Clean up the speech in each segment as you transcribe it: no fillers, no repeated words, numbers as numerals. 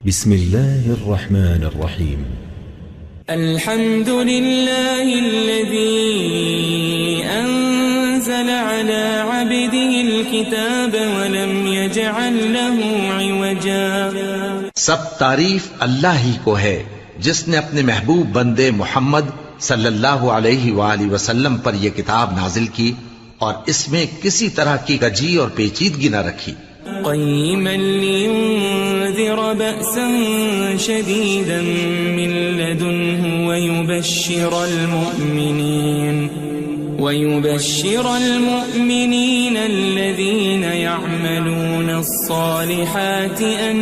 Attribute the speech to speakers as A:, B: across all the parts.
A: بسم الله الرحمن الرحيم.
B: الحمد لله الذي أنزل على عبده الكتاب ولم يجعل له عوجا.
C: سب تعریف اللہ ہی کو ہے جس نے اپنے محبوب بندے محمد صلی اللہ علیہ وآلہ وسلم پر یہ کتاب نازل کی اور اس میں کسی طرح کی کجی اور پیچیدگی نہ رکھی.
B: قيما لينذر بأسا شديدا من لدنه ويبشر المؤمنين الذين يعملون الصالحات أن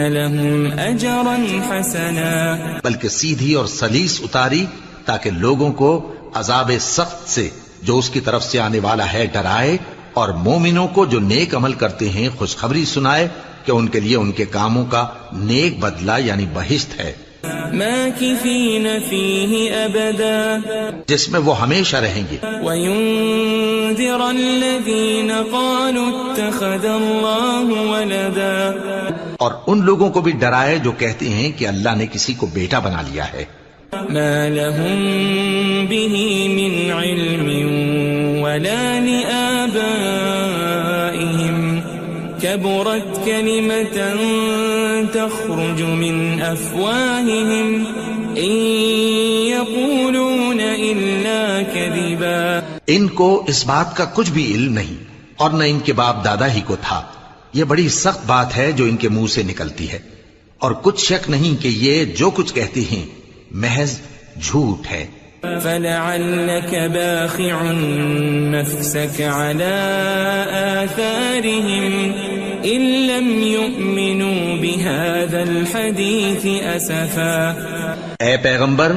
B: لهم أجرا حسنا.
C: بلکہ سیدھی اور سلیس اتاری تاکہ لوگوں کو عذاب سخت سے جو اس کی طرف سے آنے والا ہے ڈرائے، اور مومنوں کو جو نیک عمل کرتے ہیں خوشخبری سنائے کہ ان کے لیے ان کے کاموں کا نیک بدلہ یعنی بہشت ہے،
B: ماکثین فیہ ابدا،
C: جس میں وہ ہمیشہ رہیں گے.
B: وینذر الذین قالوا اتخذ اللہ ولدا،
C: اور ان لوگوں کو بھی ڈرائے جو کہتے ہیں کہ اللہ نے کسی کو بیٹا بنا لیا ہے.
B: ما لهم به من علم ولا لآبائهم كبرت كلمة تخرج من أفواههم إن يقولون إلا كذبا.
C: ان کو اس بات کا کچھ بھی علم نہیں اور نہ ان کے باپ دادا ہی کو تھا. یہ بڑی سخت بات ہے جو ان کے منہ سے نکلتی ہے، اور کچھ شک نہیں کہ یہ جو کچھ کہتے ہیں محض جھوٹ ہے.
B: فلعلك باخع نفسك على آثارهم إن لم يؤمنوا بهذا الحديث أسفا.
C: اے پیغمبر،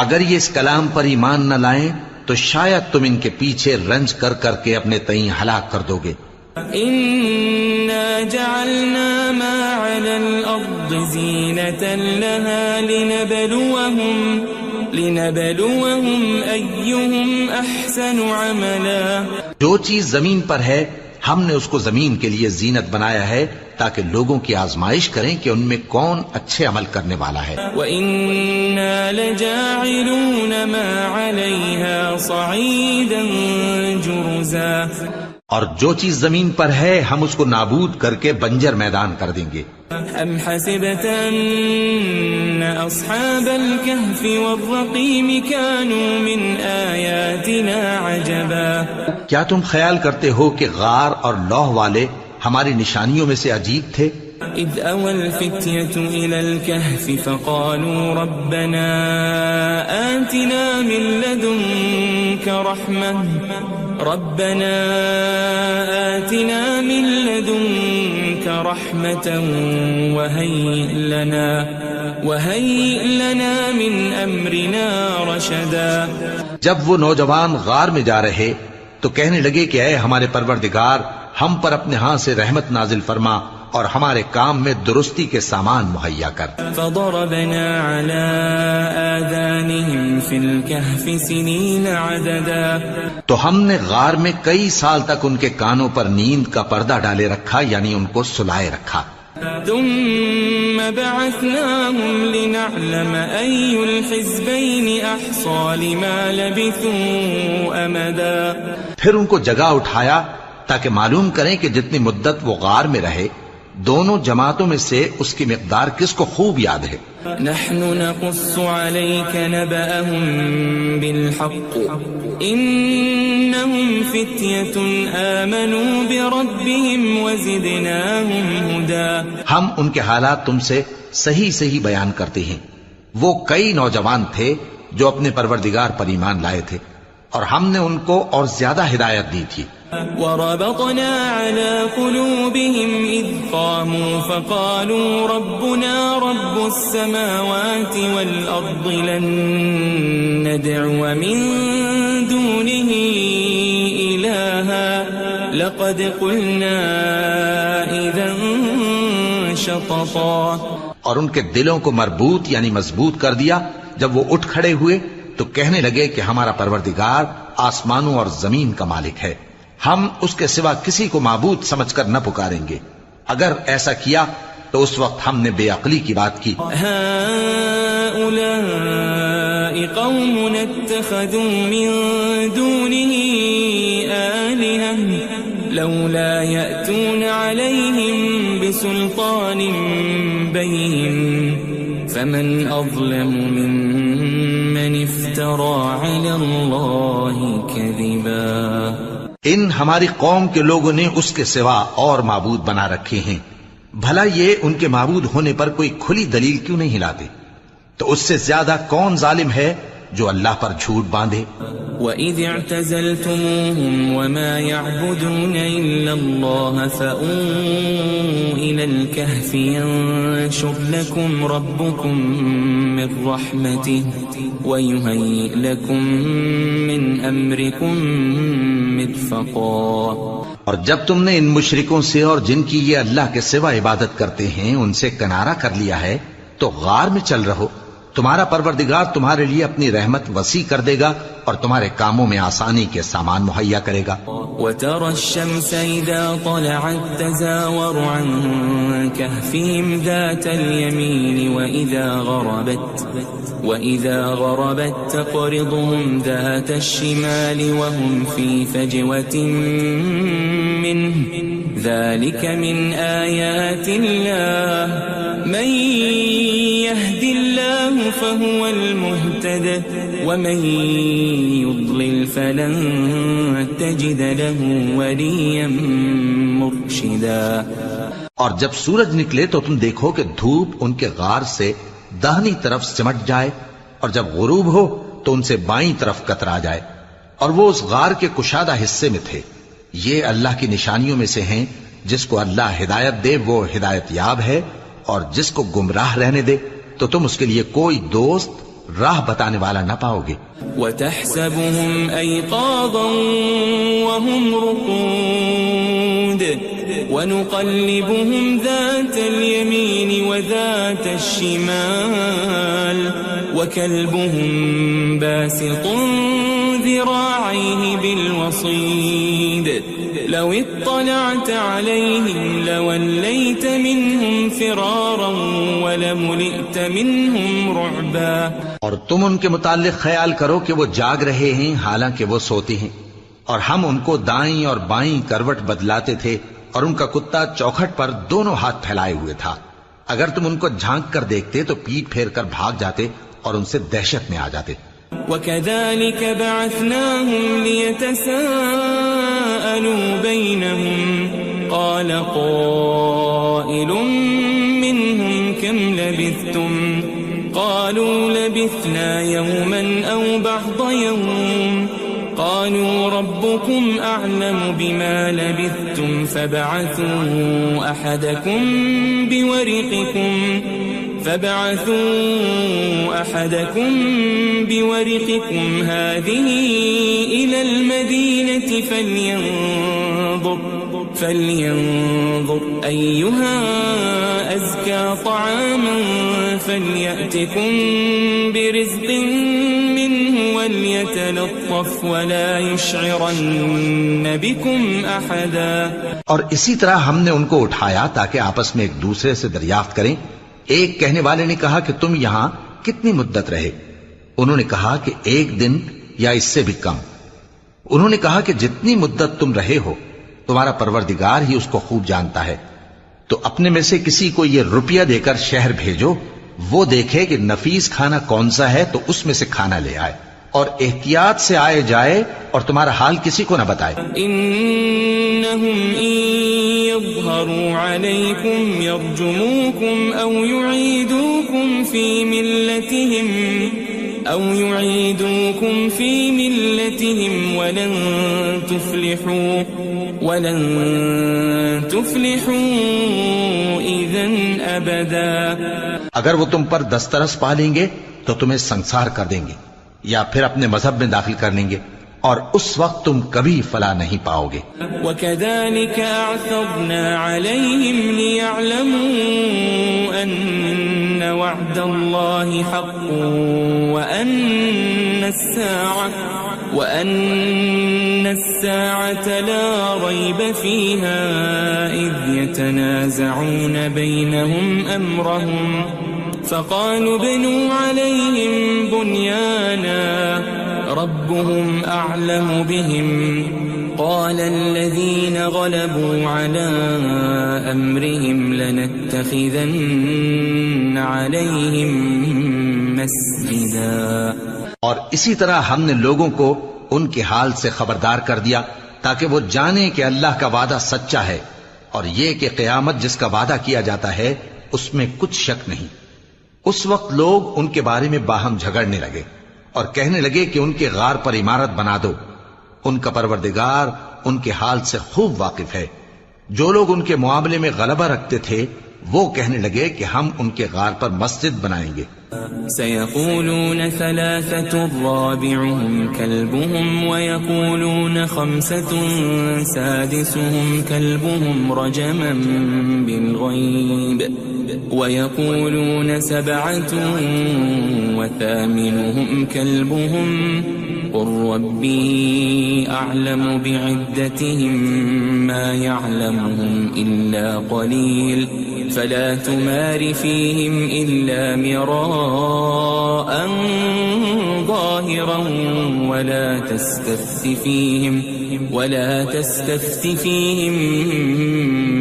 C: اگر یہ اس کلام پر ایمان نہ لائیں تو شاید تم ان کے پیچھے رنج کر کر کے اپنے تئیں ہلاک کر دو گے.
B: إنا جعلنا ما على الأرض زينة لها لنبلوهم أيهم أحسن عملا.
C: جو چیز زمین پر ہے ہم نے اس کو زمین کے لیے زینت بنایا ہے تاکہ لوگوں کی آزمائش کریں کہ ان میں کون اچھے عمل کرنے والا ہے.
B: وَإِنَّا لَجَاعِلُونَ مَا عَلَيْهَا صَعِيدًا جُرُزًا.
C: اور جو چیز زمین پر ہے ہم اس کو نابود کر کے بنجر میدان کر دیں گے.
B: أَمْ حَسِبْتَ أَنَّ أَصْحَابَ الْكَهْفِ وَالرَّقِيمِ كَانُوا مِنْ آيَاتِنَا عَجَبًا.
C: کیا تم خیال کرتے ہو کہ غار اور لوح والے ہماری نشانیوں میں سے عجیب تھے؟
B: إِذْ أَوَى الْفِتْيَةُ إِلَى الْكَهْفِ فَقَالُوا رَبَّنَا آتِنَا مِن لَّدُنكَ رَحْمَةً وَهَيِّئْ لَنَا مِنْ أَمْرِنَا رَشَدًا.
C: جب وہ نوجوان غار میں جا رہے تو کہنے لگے کہ اے ہمارے پروردگار، ہم پر اپنے ہاں سے رحمت نازل فرما اور ہمارے کام میں درستی کے سامان مہیا کر.
B: فضربنا على آذانهم في الكهف سنين عددا.
C: تو ہم نے غار میں کئی سال تک ان کے کانوں پر نیند کا پردہ ڈالے رکھا، یعنی ان کو سلائے رکھا.
B: ثم بعثناهم لنعلم أي الحزبين أحصى لما لبثوا أمدا.
C: پھر ان کو جگہ اٹھایا تاکہ معلوم کریں کہ جتنی مدت وہ غار میں رہے دونوں جماعتوں میں سے اس کی مقدار کس کو خوب یاد ہے.
B: نحن نقص عليك نبأهم بالحق إنهم فتية آمنوا بربهم وزدناهم هدى.
C: ہم ان کے حالات تم سے صحیح بیان کرتے ہیں. وہ کئی نوجوان تھے جو اپنے پروردگار پر ایمان لائے تھے اور ہم نے ان کو اور زیادہ ہدایت دی تھی.
B: وربطنا على قلوبهم إذ قاموا فقالوا ربنا رب السماوات والأرض لن ندعو من دونه إلها لقد قلنا إذا شططا.
C: اور ان کے دلوں کو مربوط یعنی مضبوط کر دیا. جب وہ اٹھ کھڑے ہوئے تو کہنے لگے کہ ہمارا پروردگار آسمانوں اور زمین کا مالک ہے، ہم اس کے سوا کسی کو معبود سمجھ کر نہ پکاریں گے. اگر ایسا کیا تو اس وقت ہم نے بے عقلی کی بات کی.
B: هؤلاء قوم اتخذوا من دونه آلهة لولا يأتون عليهم بسلطان بين فمن أظلم ممن افترى على الله كذبا.
C: ان ہماری قوم کے لوگوں نے اس کے سوا اور معبود بنا رکھے ہیں. بھلا یہ ان کے معبود ہونے پر کوئی کھلی دلیل کیوں نہیں لاتے؟ تو اس سے زیادہ کون ظالم ہے جو اللہ پر جھوٹ باندھے؟
B: وَإِذِ اعْتَزَلْتُمُوهُمْ وَمَا يَعْبُدُونَ إِلَّا اللَّهَ فَأْوُوا إِلَى الْكَهْفِ يَنشُرْ لَكُمْ رَبُّكُمْ مِنْ رَحْمَتِهِ وَيُهَيِّئْ لَكُمْ مِنْ أَمْرِكُمْ مِرْفَقًا.
C: اور جب تم نے ان مشرکوں سے اور جن کی یہ اللہ کے سوا عبادت کرتے ہیں ان سے کنارہ کر لیا ہے تو غار میں چل رہو. تمہارا پروردگار تمہارے لیے اپنی رحمت وسیع کر دے گا اور تمہارے کاموں میں آسانی کے سامان مہیا کرے گا.
B: وَتَرَى الشَّمْسَ إِذَا طَلَعَتْ تَزَاوَرُ عَنْ كَهْفِهِمْ ذَاتَ الْيَمِينِ وَإِذَا غَرَبَتْ تَقْرِضُهُمْ ذَاتَ الشِّمَالِ وَهُمْ فِي فَجْوَةٍ مِّنْهُ ذَلِكَ مِنْ آيَاتِ اللَّهِ مَنْ يَهْدِ اللَّهُ فَهُوَ الْمُهْتَدِ وَمَنْ يُضْلِلْ فَلَنْ تَجِدَ لَهُ وَلِيًّا مُرْشِدًا.
C: اور جب سورج نکلے تو تم دیکھو کہ دھوپ ان کے غار سے داہنی طرف سمٹ جائے اور جب غروب ہو تو ان سے بائیں طرف کترا جائے اور وہ اس غار کے کشادہ حصے میں تھے. یہ اللہ کی نشانیوں میں سے ہیں. جس کو اللہ ہدایت دے وہ ہدایت یاب ہے اور جس کو گمراہ رہنے دے تو تم اس کے لیے کوئی دوست راہ بتانے والا نہ پاؤ گے.
B: وَتَحْسَبُهُمْ أَيْقَاظًا وَهُمْ رُقُودٌ وَنُقَلِّبُهُمْ ذَاتَ الْيَمِينِ وَذَاتَ الشِّمَالِ وَكَلْبُهُمْ بَاسِطٌ ذِرَاعَيْهِ بِالْوَصِيدِ لَوِ اطَّلَعْتَ عَلَيْهِمْ لَوَلَّيْتَ مِنْهُمْ فِرَارًا وَلَمُلِئْتَ مِنْهُمْ رُعْبًا.
C: اور تم ان کے متعلق خیال کرو کہ وہ جاگ رہے ہیں حالانکہ وہ سوتے ہیں اور ہم ان کو دائیں اور بائیں کروٹ بدلاتے تھے اور ان کا کتا چوکھٹ پر دونوں ہاتھ پھیلائے ہوئے تھا. اگر تم ان کو جھانک کر دیکھتے تو پیٹ پھیر کر بھاگ جاتے اور ان سے دہشت میں آ جاتے.
B: وَكَذَلِكَ بَعَثْنَاهُمْ لِيَتَسَاءَلُوا بَيْنَهُمْ قَالَ قَائِلٌ مِّنْهُمْ كَمْ لَبِثْتُمْ قَالُوا لَبِثْنَا يَوْمًا أَوْ بَعْضَ يَوْمٍ قَالُوا رَبُّكُمْ أَعْلَمُ بِمَا لَبِثْتُمْ فَابْعَثُوا أَحَدَكُمْ بِوَرِقِكُمْ هَذِهِ إِلَى الْمَدِينَةِ فَلْيَنظُرْ أَيُّهَا أَزْكَى طَعَامًا فَلْيَأْتِكُمْ بِرِزْقٍ مِّنْهُ وَلْيَتَلَطَّفْ وَلَا يُشْعِرَنَّ بِكُمْ أَحَدًا.
C: اور اسی طرح ہم نے ان کو اٹھایا تاکہ آپس میں ایک دوسرے سے دریافت کریں. ایک کہنے والے نے کہا کہ تم یہاں کتنی مدت رہے؟ انہوں نے کہا کہ 1 دن یا اس سے بھی کم. انہوں نے کہا کہ جتنی مدت تم رہے ہو تمہارا پروردگار ہی اس کو خوب جانتا ہے. تو اپنے میں سے کسی کو یہ روپیہ دے کر شہر بھیجو، وہ دیکھے کہ نفیس کھانا کون سا ہے تو اس میں سے کھانا لے آئے اور احتیاط سے آئے جائے اور تمہارا حال کسی کو نہ بتائے.
B: انہم ان یظہروا علیکم یرجموکم او یعیدوکم فی ملتہم ولن تفلحوا اذن ابدا.
C: اگر وہ تم پر دسترس پا لیں گے تو تمہیں سنسار کر دیں گے یا پھر اپنے مذہب میں داخل کر لیں گے اور اس وقت تم کبھی فلاح نہیں پاؤ گے.
B: وَكَذَلِكَ أَعْثَرْنَا عَلَيْهِمْ لِيَعْلَمُوا أَنَّ وَعْدَ اللَّهِ حَقٌّ وَأَنَّ وأن الساعة لا ريب فيها إذ يتنازعون بينهم أمرهم فقالوا ابنوا عليهم بنيانا ربهم أعلم بهم قال الذين غلبوا على أمرهم لنتخذن عليهم مسجدا.
C: اور اسی طرح ہم نے لوگوں کو ان کے حال سے خبردار کر دیا تاکہ وہ جانیں کہ اللہ کا وعدہ سچا ہے اور یہ کہ قیامت جس کا وعدہ کیا جاتا ہے اس میں کچھ شک نہیں. اس وقت لوگ ان کے بارے میں باہم جھگڑنے لگے اور کہنے لگے کہ ان کے غار پر عمارت بنا دو. ان کا پروردگار ان کے حال سے خوب واقف ہے. جو لوگ ان کے معاملے میں غلبہ رکھتے تھے وہ کہنے لگے کہ ہم ان کے غار پر مسجد بنائیں گے.
B: سيقولون ثلاثة رابعهم كلبهم ويقولون خمسة سادسهم كلبهم رجما بالغيب ويقولون سبعة وثامنهم كلبهم قل ربي أعلم بعدتهم ما يعلمهم إلا قليل فلا تمار فيهم إلا مراء ظاهرا ولا تستفت فيهم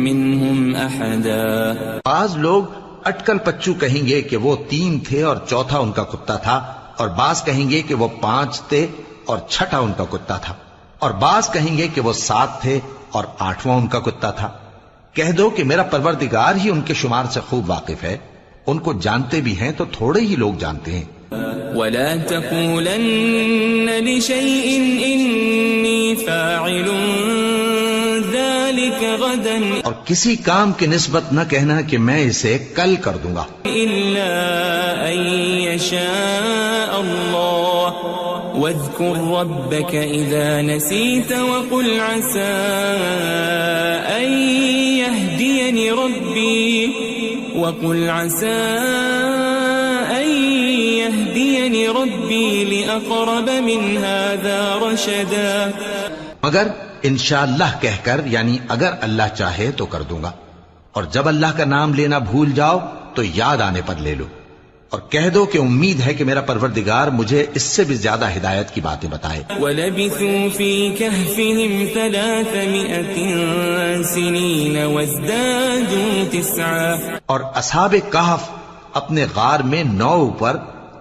B: منهم أحدا.
C: بعض لوگ اٹکل پچو کہیں گے کہ وہ 3 تھے اور چوتھا ان کا کتا تھا، اور بعض کہیں گے کہ وہ 5 تھے اور چھٹا ان کا کتا تھا، اور بعض کہیں گے کہ وہ 7 تھے اور 8واں ان کا کتا تھا. کہہ دو کہ میرا پروردگار ہی ان کے شمار سے خوب واقف ہے، ان کو جانتے بھی ہیں تو تھوڑے ہی لوگ جانتے ہیں.
B: ولا تقولن لشيء إني فاعل ذلك غدا
C: اور کسی کام کی نسبت نہ کہنا کہ میں اسے کل کر دوں گا
B: إلا أن يشاء الله واذكر ربك إذا نسيت وقل عسى أن يهديني ربي لأقرب من هذا رشدا.
C: مگر انشاءاللہ کہہ کر، یعنی اگر اللہ چاہے تو کر دوں گا، اور جب اللہ کا نام لینا بھول جاؤ تو یاد آنے پر لے لو، اور کہہ دو کہ امید ہے کہ میرا پروردگار مجھے اس سے بھی زیادہ ہدایت کی باتیں بتائے.
B: وَلَبِثُوا فِي كَهْفِهِمْ 300 سِنِينَ وَازْدَادُوا 9.
C: اور اصحاب کہف اپنے غار میں 9 پر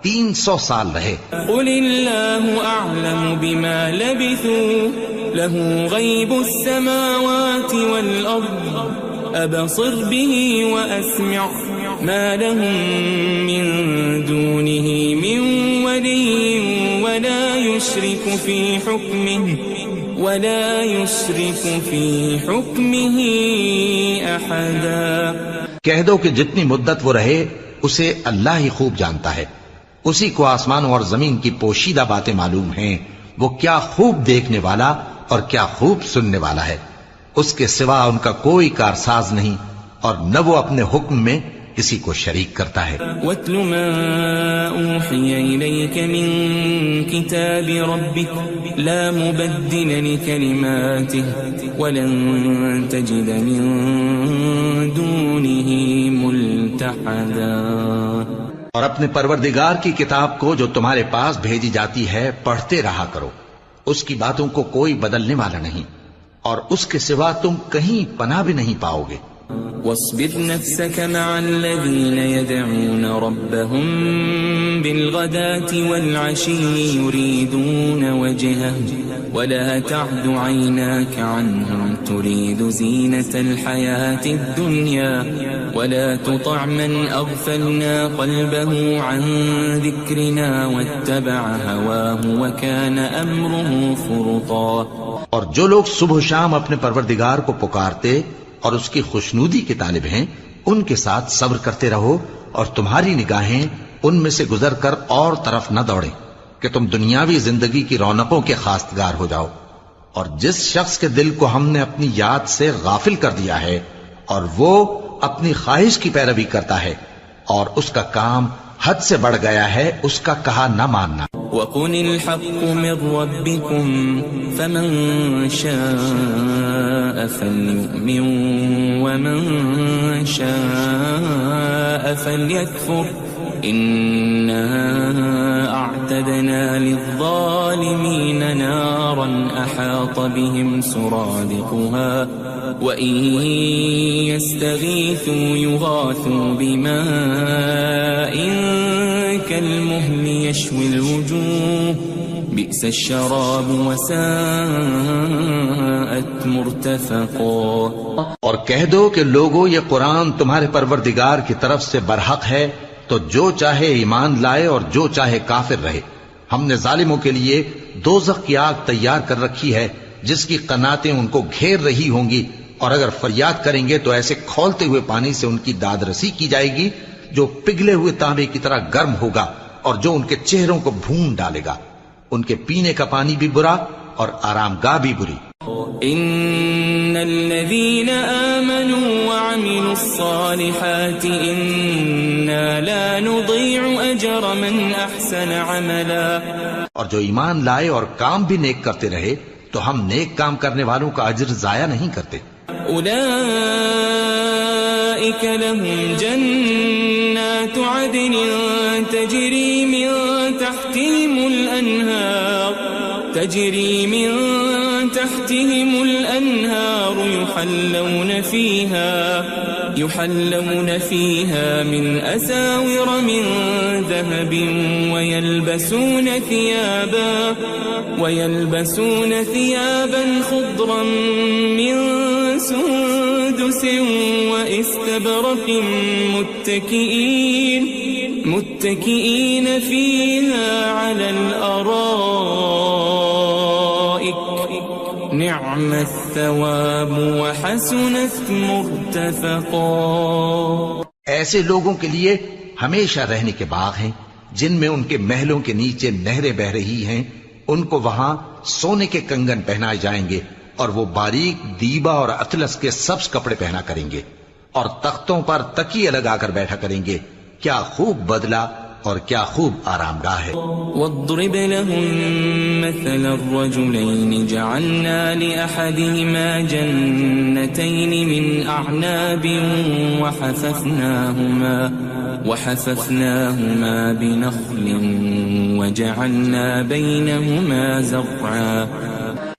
C: 300 سال رہے.
B: قُلِ اللَّهُ أَعْلَمُ بِمَا لَبِثُوا لَهُ غَيْبُ السَّمَاوَاتِ وَالْأَرْضِ أَبْصِرْ بِهِ وَأَسْمِعْ مَا لَهُم مِّن دُونِهِ مِن وَلِيٍّ وَلَا يُشْرِكُ فِي حُكْمِهِ أَحَدًا.
C: کہہ دو کہ جتنی مدت وہ رہے اسے اللہ ہی خوب جانتا ہے، اسی کو آسمانوں اور زمین کی پوشیدہ باتیں معلوم ہیں. وہ کیا خوب دیکھنے والا اور کیا خوب سننے والا ہے. اس کے سوا ان کا کوئی کارساز نہیں، اور نہ وہ اپنے حکم میں کسی کو شریک کرتا ہے.
B: وَاتْلُ مَا أُوحِيَ إِلَيْكَ مِن كِتَابِ رَبِّكَ لَا مُبَدِّلَ لِكَلِمَاتِهِ وَلَن تَجِدَ مِن دُونِهِ مُلْتَحَدًا.
C: اور اپنے پروردگار کی کتاب کو جو تمہارے پاس بھیجی جاتی ہے پڑھتے رہا کرو، اس کی باتوں کو کوئی بدلنے والا نہیں، اور اس کے سوا تم کہیں پناہ بھی نہیں پاؤ گے.
B: واصبر نفسك مع الذين يدعون ربهم بالغداة والعشي يريدون وجهه ولا تعد عيناك عنهم تريد زينة الحياة الدنيا ولا تطع من أغفلنا قلبه عن ذكرنا واتبع هواه وكان أمره فرطا.
C: اور جو لوگ صبح و شام اپنے پروردگار کو پکارتے اور اس کی خوشنودی کے طالب ہیں، ان کے ساتھ صبر کرتے رہو، اور تمہاری نگاہیں ان میں سے گزر کر اور طرف نہ دوڑیں کہ تم دنیاوی زندگی کی رونقوں کے خواستگار ہو جاؤ. اور جس شخص کے دل کو ہم نے اپنی یاد سے غافل کر دیا ہے اور وہ اپنی خواہش کی پیروی کرتا ہے اور اس کا کام حد سے بڑھ گیا ہے، اس کا کہا نہ ماننا.
B: وقل الحق من ربكم فمن شاء فليؤمن ومن شاء فليكفر إنا أعتدنا للظالمين نارا أحاط بهم سرادقها وإن يستغيثوا يغاثوا بماء كالمهل يشوي الوجوه بئس الشراب وساءت مرتفقا.
C: اور کہہ دو کہ لوگو یہ قرآن تمہارے پروردگار کی طرف سے برحق ہے، تو جو چاہے ایمان لائے اور جو چاہے کافر رہے. ہم نے ظالموں کے لیے دوزخ کی آگ تیار کر رکھی ہے جس کی قناتیں ان کو گھیر رہی ہوں گی، اور اگر فریاد کریں گے تو ایسے کھولتے ہوئے پانی سے ان کی داد رسی کی جائے گی جو پگھلے ہوئے تانبے کی طرح گرم ہوگا اور جو ان کے چہروں کو بھون ڈالے گا. ان کے پینے کا پانی بھی برا اور آرام گاہ بھی بری.
B: ان الذين آمنوا وعملوا الصالحات انا لا نضيع اجر من احسن عملا.
C: اور جو ایمان لائے اور کام بھی نیک کرتے رہے تو ہم نیک کام کرنے والوں کا اجر ضائع نہیں کرتے.
B: اولئك لهم جنات عدن تجري من تحتهم الأنهار يحلون فيها من أساور من ذهب ويلبسون ثيابا خضرا من سندس واستبرق متكئين فيها على الأرائك نعم الثواب وحسنت مرتفقا.
C: ایسے لوگوں کے لیے ہمیشہ رہنے کے باغ ہیں جن میں ان کے محلوں کے نیچے نہریں بہ رہی ہیں. ان کو وہاں سونے کے کنگن پہنائے جائیں گے اور وہ باریک دیبا اور اطلس کے سبز کپڑے پہنا کریں گے اور تختوں پر تکیے لگا کر بیٹھا کریں گے. کیا خوب بدلہ اور کیا خوب آرام گاہ ہے.
B: واضرب لهم مثل الرجلين جعلنا لأحدهما جنتين من أعناب وحففناهما بنخل وجعلنا بينهما زرعا.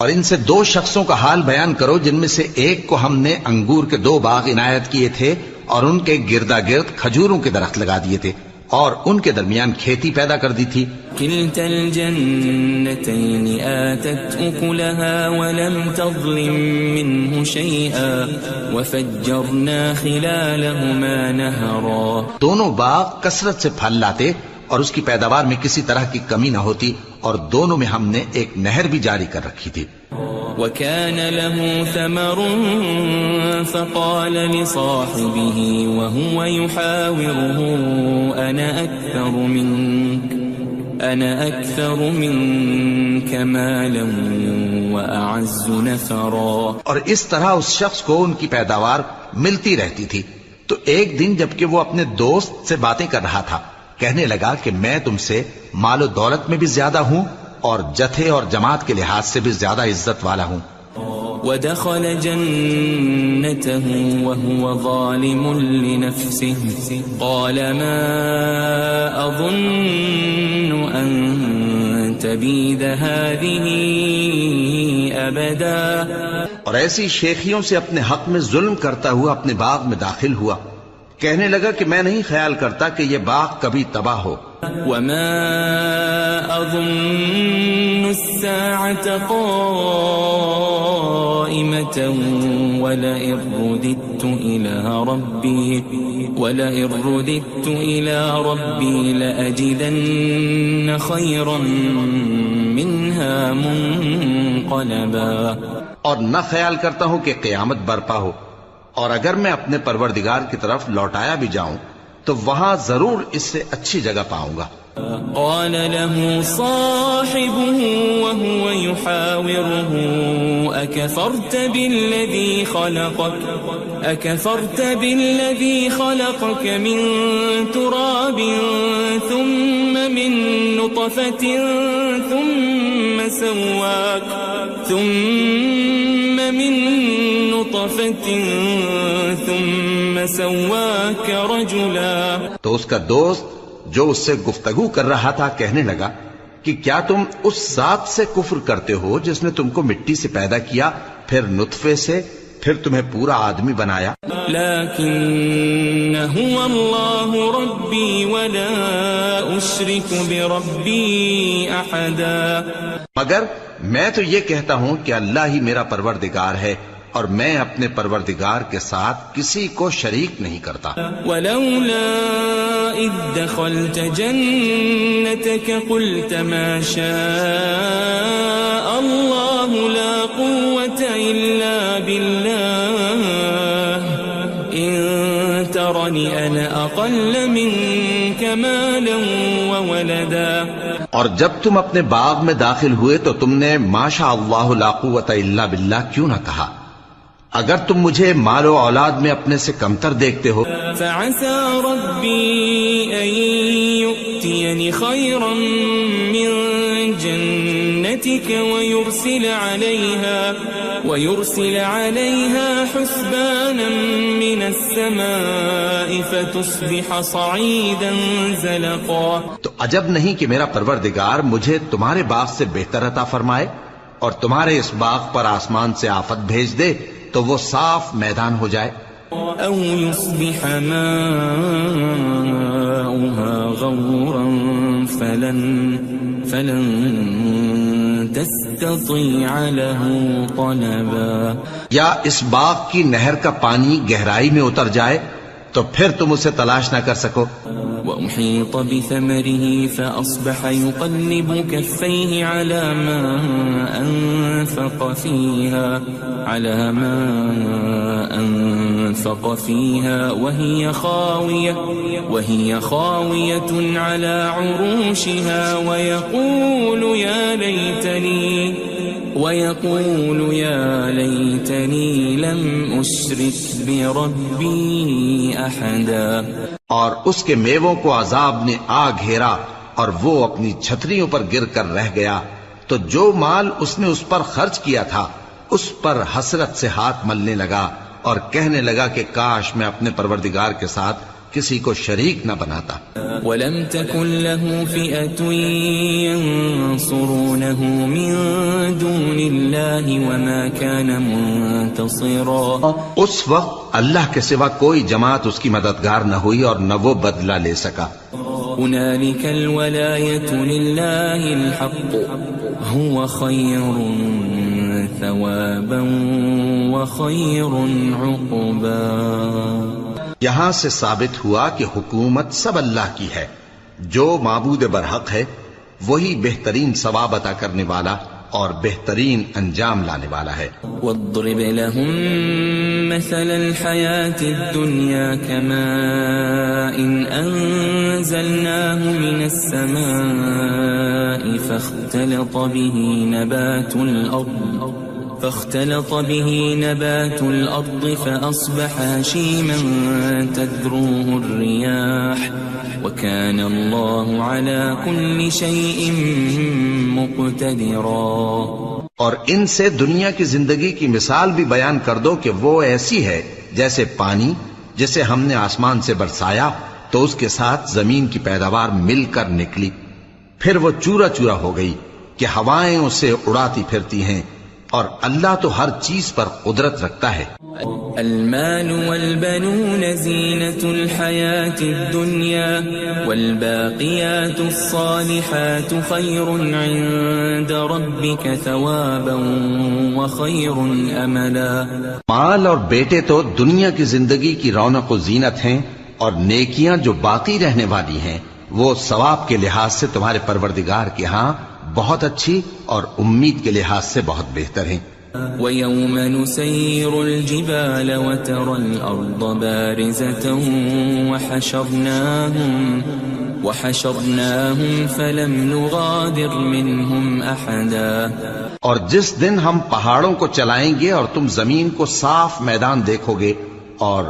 C: اور ان سے دو شخصوں کا حال بیان کرو جن میں سے ایک کو ہم نے انگور کے 2 باغ عنایت کیے تھے اور ان کے گردا گرد کھجوروں کے درخت لگا دیے تھے اور ان کے درمیان کھیتی پیدا کر دی تھی.
B: كلتا الجنتين آتت أكلها ولم تظلم منه شيئا وفجرنا خلالهما نهرا.
C: دونوں باغ کثرت سے پھل لاتے اور اس کی پیداوار میں کسی طرح کی کمی نہ ہوتی اور دونوں میں ہم نے ایک نہر بھی جاری کر رکھی تھی.
B: وكان له ثمر فقال لصاحبه وهو يحاوره أنا أكثر منك مالا وأعز نفرا.
C: اور اس طرح اس شخص کو ان کی پیداوار ملتی رہتی تھی. تو ایک دن جبکہ وہ اپنے دوست سے باتیں کر رہا تھا کہنے لگا کہ میں تم سے مال و دولت میں بھی زیادہ ہوں اور جتھے اور جماعت کے لحاظ سے بھی زیادہ عزت والا ہوں.
B: ودخل جنته وهو ظالم لنفسه قال ما أظن أن تبيد هذه أبدا.
C: اور ایسی شیخیوں سے اپنے حق میں ظلم کرتا ہوا اپنے باغ میں داخل ہوا. کہنے لگا کہ میں نہیں خیال کرتا کہ یہ باغ کبھی تباہ ہو.
B: وما أظن الساعة قائمة ولئن رددت إلى ربي لأجدن خيرا منها منقلبا.
C: اور نہ خیال کرتا ہوں کہ قیامت برپا ہو اور اگر میں اپنے پروردگار کی طرف لوٹایا بھی جاؤں تو وہاں ضرور اس سے اچھی جگہ پاؤں گا.
B: قال له صاحبه وهو يحاوره أكفرت بالذي خلقك من تراب ثم من نطفة ثم سواك رجلا.
C: تو اس کا دوست جو اس سے گفتگو کر رہا تھا کہنے لگا کہ کیا تم اس ذات سے کفر کرتے ہو جس نے تم کو مٹی سے پیدا کیا، پھر نطفے سے، پھر تمہیں پورا آدمی بنایا.
B: لیکن هو اللہ ربی ولا اشرک بربی احدا.
C: مگر میں تو یہ کہتا ہوں کہ اللہ ہی میرا پروردگار ہے اور میں اپنے پروردگار کے ساتھ کسی کو شریک نہیں کرتا.
B: ولولا اذ دخلت جنتك قلت ما شاء الله لا قوة الا بالله ان ترني انا اقل منك مالا وولدا.
C: اور جب تم اپنے باغ میں داخل ہوئے تو تم نے ما شاء اللہ لا قوت الا باللہ کیوں نہ کہا؟ اگر تم مجھے مال و اولاد میں اپنے سے کمتر دیکھتے ہو.
B: فعسى ربي أن يؤتيني خيرا من جنتك ويرسل عليها حسبانا من السماء فتصبح صعيدا زلقا.
C: تو عجب نہیں کہ میرا پروردگار مجھے تمہارے باغ سے بہتر عطا فرمائے اور تمہارے اس باغ پر آسمان سے آفت بھیج دے تو وہ صاف میدان ہو جائے.
B: او يصبح ماؤها غورا فلن تستطيع له طلبا.
C: یا اس باغ کی نہر کا پانی گہرائی میں اتر جائے تو پھر تم اسے تلاش نہ کر سکو.
B: وأحيط بثمره فأصبح يقلب كفيه على ما أنفق فيها وهي خاوية على عروشها ويقول يا ليتني لم أشرك بربي أحدا.
C: اور اس کے میووں کو عذاب نے آ گھیرا اور وہ اپنی چھتریوں پر گر کر رہ گیا. تو جو مال اس نے اس پر خرچ کیا تھا اس پر حسرت سے ہاتھ ملنے لگا اور کہنے لگا کہ کاش میں اپنے پروردگار کے ساتھ کسی کو شریک نہ بناتا.
B: وَلَمْ تَكُنْ لَهُ فِئَةٌ يَنصُرُونَهُ مِن دُونِ اللَّهِ وَمَا كَانَ مُنتَصِرًا.
C: اس وقت اللہ کے سوا کوئی جماعت اس کی مددگار نہ ہوئی اور نہ وہ بدلہ لے سکا.
B: هُنَالِكَ الْوَلَایَةُ لِلَّهِ الْحَقُّ هُوَ خَيْرٌ ثَوَابًا وَخَيْرٌ عُقْبًا.
C: یہاں سے ثابت ہوا کہ حکومت سب اللہ کی ہے. جو معبود برحق ہے وہی بہترین ثواب عطا کرنے والا اور بہترین انجام لانے والا ہے.
B: وَاضْرِبْ لَهُم مَّثَلَ الْحَيَاةِ الدُّنْيَا كَمَاءٍ أَنزَلْنَاهُ مِنَ السَّمَاءِ فاختلط به نبات الأرض فأصبح هشيما تذروه الرياح وكان الله على كل شيء مقتدرا.
C: اور ان سے دنیا کی زندگی کی مثال بھی بیان کر دو کہ وہ ایسی ہے جیسے پانی جسے ہم نے آسمان سے برسایا تو اس کے ساتھ زمین کی پیداوار مل کر نکلی، پھر وہ چورا چورا ہو گئی کہ ہوائیں اسے اڑاتی پھرتی ہیں، اور اللہ تو ہر چیز پر قدرت رکھتا ہے.
B: المال والبنون زینة الحیاة الدنیا والباقیات الصالحات خیر عند ربک ثوابا وخیر املا.
C: مال اور بیٹے تو دنیا کی زندگی کی رونق و زینت ہیں، اور نیکیاں جو باقی رہنے والی ہیں وہ ثواب کے لحاظ سے تمہارے پروردگار کے ہاں بہت اچھی اور امید کے لحاظ سے بہت بہتر ہیں.
B: وَيَوْمَ نُسَيِّرُ الْجِبَالَ وَتَرَى الْأَرْضَ بَارِزَةً وَحَشَرْنَاهُمْ فَلَمْ نُغَادِرْ مِنْهُمْ أَحَدًا.
C: اور جس دن ہم پہاڑوں کو چلائیں گے اور تم زمین کو صاف میدان دیکھو گے اور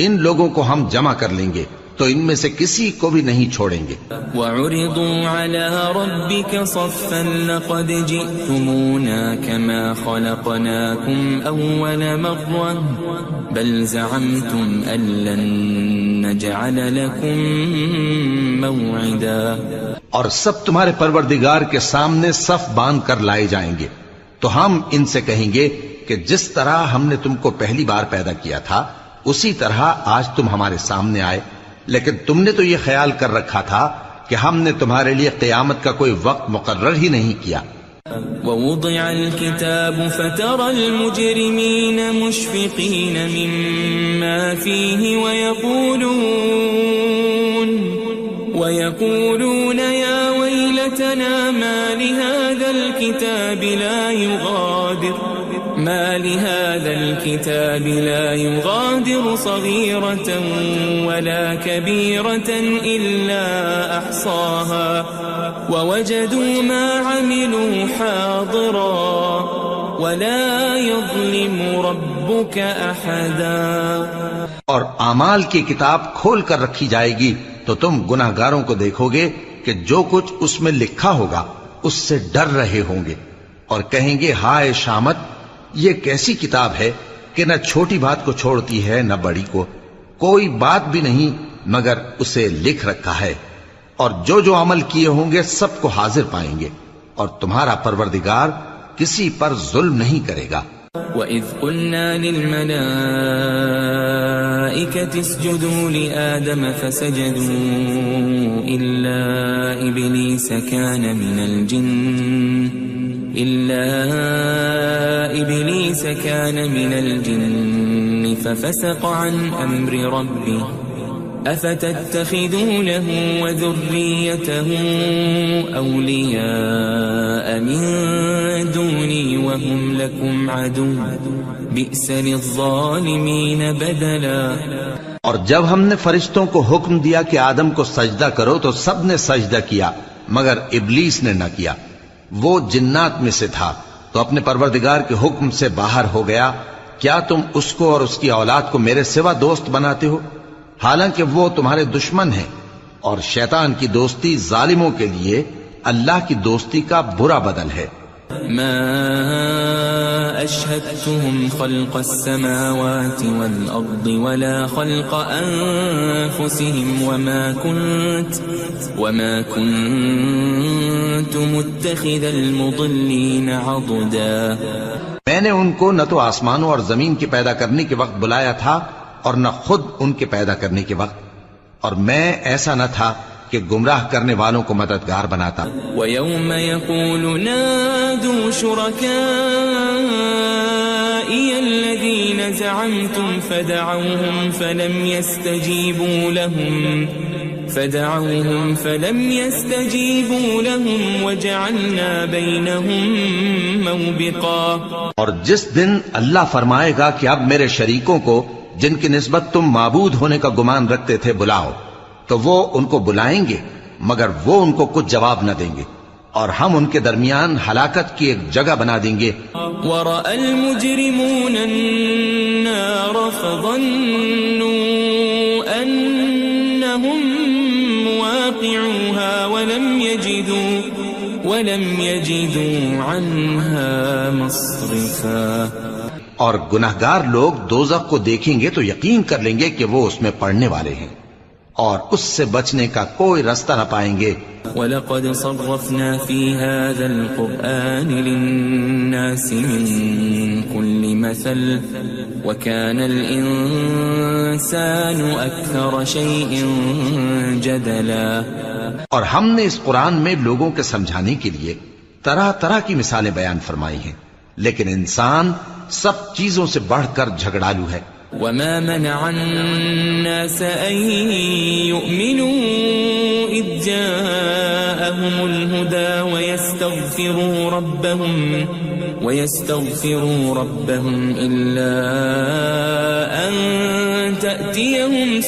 C: ان لوگوں کو ہم جمع کر لیں گے تو ان میں سے کسی کو بھی نہیں چھوڑیں گے.
B: وَعُرِضُوا عَلَى رَبِّكَ صَفًّا لَقَدْ جِئْتُمُونَا كَمَا خَلَقْنَاكُمْ أَوَّلَ مَرَّةٍ بَلْ زَعَمْتُمْ أَن لَّن نَّجْعَلَ لَكُم مَّوْعِدًا.
C: اور سب تمہارے پروردگار کے سامنے صف باندھ کر لائے جائیں گے تو ہم ان سے کہیں گے کہ جس طرح ہم نے تم کو پہلی بار پیدا کیا تھا اسی طرح آج تم ہمارے سامنے آئے، لیکن تم نے تو یہ خیال کر رکھا تھا کہ ہم نے تمہارے لیے قیامت کا کوئی وقت مقرر ہی نہیں کیا.
B: وَوُضِعَ الْكِتَابُ فَتَرَى الْمُجْرِمِينَ مُشْفِقِينَ مِمَّا فِيهِ وَيَقُولُونَ يَا وَيْلَتَنَا مَا لِهَذَا الْكِتَابِ لَا يُغَادِرُ صَغِيرَةً وَلَا كَبِيرَةً إِلَّا أَحْصَاهَا وَوَجَدُوا مَا عَمِلُوا حَاضِرًا وَلَا يَظْلِمُ رَبُّكَ أَحَدًا.
C: اور اعمال کی کتاب کھول کر رکھی جائے گی تو تم گناہگاروں کو دیکھو گے کہ جو کچھ اس میں لکھا ہوگا اس سے ڈر رہے ہوں گے اور کہیں گے ہائے شامت، یہ کیسی کتاب ہے کہ نہ چھوٹی بات کو چھوڑتی ہے نہ بڑی کو، کوئی بات بھی نہیں مگر اسے لکھ رکھا ہے، اور جو جو عمل کیے ہوں گے سب کو حاضر پائیں گے، اور تمہارا پروردگار کسی پر ظلم نہیں کرے گا.
B: وَإِذْ قُلْنَا لِلْمَلَائِكَةِ اسْجُدُوا لِآدَمَ فَسَجَدُوا إِلَّا إِبْلِيسَ كَانَ مِنَ الْجِنِّ فَفَسَقَ عَنْ أَمْرِ رَبِّهِ أَفَتَتَّخِذُونَهُ وَذُرِّيَّتَهُ أَوْلِيَاءَ مِن دُونِي وَهُمْ لَكُمْ عَدُوٌّ بِئْسَ لِلظَّالِمِينَ بَدَلًا.
C: اور جب ہم نے فرشتوں کو حکم دیا کہ آدم کو سجدہ کرو تو سب نے سجدہ کیا مگر ابلیس نے نہ کیا، وہ جنات میں سے تھا تو اپنے پروردگار کے حکم سے باہر ہو گیا. کیا تم اس کو اور اس کی اولاد کو میرے سوا دوست بناتے ہو حالانکہ وہ تمہارے دشمن ہیں، اور شیطان کی دوستی ظالموں کے لیے اللہ کی دوستی کا برا بدل ہے.
B: ما أشهدتهم خلق السماوات والأرض ولا خلق أنفسهم وما كنت متخذ المضلين عضدا.
C: میں نے ان کو نہ تو آسمانوں اور زمین کے پیدا کرنے کے وقت بلایا تھا اور نہ خود ان کے پیدا کرنے کے وقت، اور میں ایسا نہ تھا کہ گمراہ کرنے والوں کو مددگار بناتا.
B: وَيَوْمَ يَقُولُ نَادُوا شُرَكَائِيَ الَّذِينَ زَعَمْتُمْ فَدَعَوْهُمْ فَلَمْ يَسْتَجِيبُوا لَهُمْ وَجَعَلْنَا بَيْنَهُمْ مَوْبِقًا.
C: اور جس دن اللہ فرمائے گا کہ اب میرے شریکوں کو جن کی نسبت تم معبود ہونے کا گمان رکھتے تھے بلاؤ، تو وہ ان کو بلائیں گے مگر وہ ان کو کچھ جواب نہ دیں گے، اور ہم ان کے درمیان ہلاکت کی ایک جگہ بنا دیں گے.
B: وَرَأَى الْمُجْرِمُونَ النَّارَ فَظَنُّوا أَنَّهُمْ مُوَاقِعُوهَا وَلَمْ يَجِدُوا عَنْهَا مَصْرِفًا.
C: اور گناہگار لوگ دوزخ کو دیکھیں گے تو یقین کر لیں گے کہ وہ اس میں پڑنے والے ہیں اور اس سے بچنے کا کوئی راستہ نہ پائیں گے.
B: وَلَقَدْ صَرَّفْنَا فِي هَذَا الْقُرْآنِ لِلنَّاسِ مِنْ كُلِّ مَثَلٍ وَكَانَ الْإِنسَانُ أَكْثَرَ شَيْءٍ جَدَلًا.
C: اور ہم نے اس قرآن میں لوگوں کے سمجھانے کے لیے طرح طرح کی مثالیں بیان فرمائی ہیں، لیکن انسان سب چیزوں سے بڑھ کر جھگڑالو ہے.
B: وما منع الناس أن يؤمنوا إذ جاءهم الهدى ويستغفروا ربهم إلا أن تأتيهم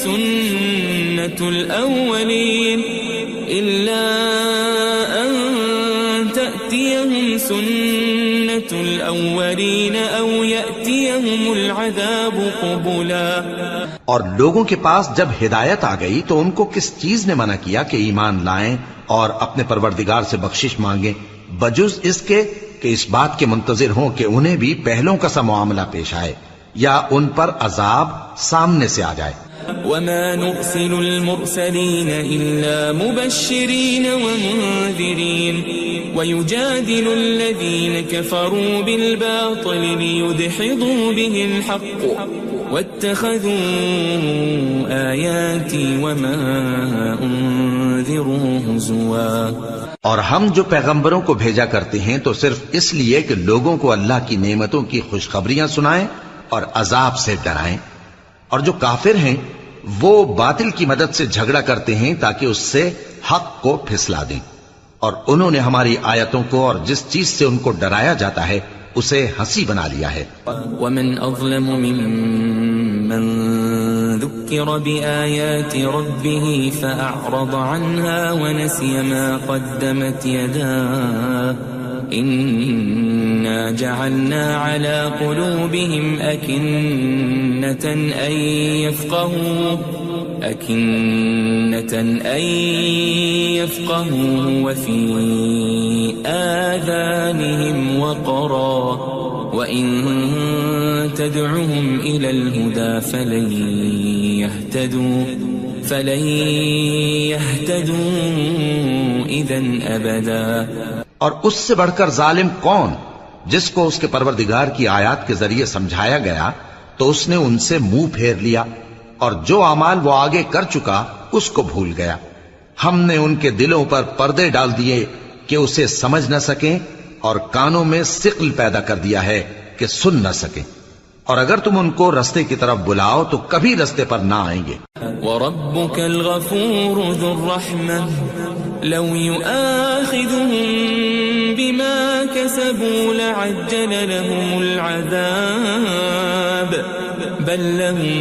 B: سنة الأولين أو يأتيهم العذاب قبلا.
C: اور لوگوں کے پاس جب ہدایت آ گئی تو ان کو کس چیز نے منع کیا کہ ایمان لائیں اور اپنے پروردگار سے بخشش مانگیں بجز اس کے کہ اس بات کے منتظر ہوں کہ انہیں بھی پہلوں کا سا معاملہ پیش آئے یا ان پر عذاب سامنے سے آ جائے.
B: وما نرسل المرسلين إلا مبشرين ومنذرين ويجادل الذين كفروا بالباطل ليدحضوا به الحق واتخذوا آياتي وما أنذروا هزوا.
C: اور ہم جو پیغمبروں کو بھیجا کرتے ہیں تو صرف اس لیے کہ لوگوں کو اللہ کی نعمتوں کی خوشخبریاں سنائیں اور عذاب سے ڈرائیں. اور جو کافر ہیں وہ باطل کی مدد سے جھگڑا کرتے ہیں تاکہ اس سے حق کو پھسلا دیں. اور انہوں نے ہماری آیتوں کو اور جس چیز سے ان کو ڈرایا جاتا ہے اسے ہنسی بنا لیا ہے.
B: ومن أظلم ممن ذكر بآيات ربه فأعرض عنها ونسي ما قدمت يداه إنا جعلنا على قلوبهم أكنة أن يفقهوه وفي آذانهم وقرا وإن تدعهم إلى الهدى فلن يهتدوا إذا أبدا.
C: اور اس سے بڑھ کر ظالم کون جس کو اس کے پروردگار کی آیات کے ذریعے سمجھایا گیا تو اس نے ان سے منہ پھیر لیا اور جو اعمال وہ آگے کر چکا اس کو بھول گیا. ہم نے ان کے دلوں پر پردے ڈال دیے کہ اسے سمجھ نہ سکیں اور کانوں میں ثقل پیدا کر دیا ہے کہ سن نہ سکیں. اور اگر تم ان کو رستے کی طرف بلاؤ تو کبھی رستے پر نہ آئیں گے.
B: وَرَبُّكَ الْغَفُورُ ذُو الرَّحْمَةِ لَوْ يُؤَاخِذُهُم بِمَا كَسَبُوا لَعَجَّلَ لَهُمُ الْعَذَابَ بَل لَّهُم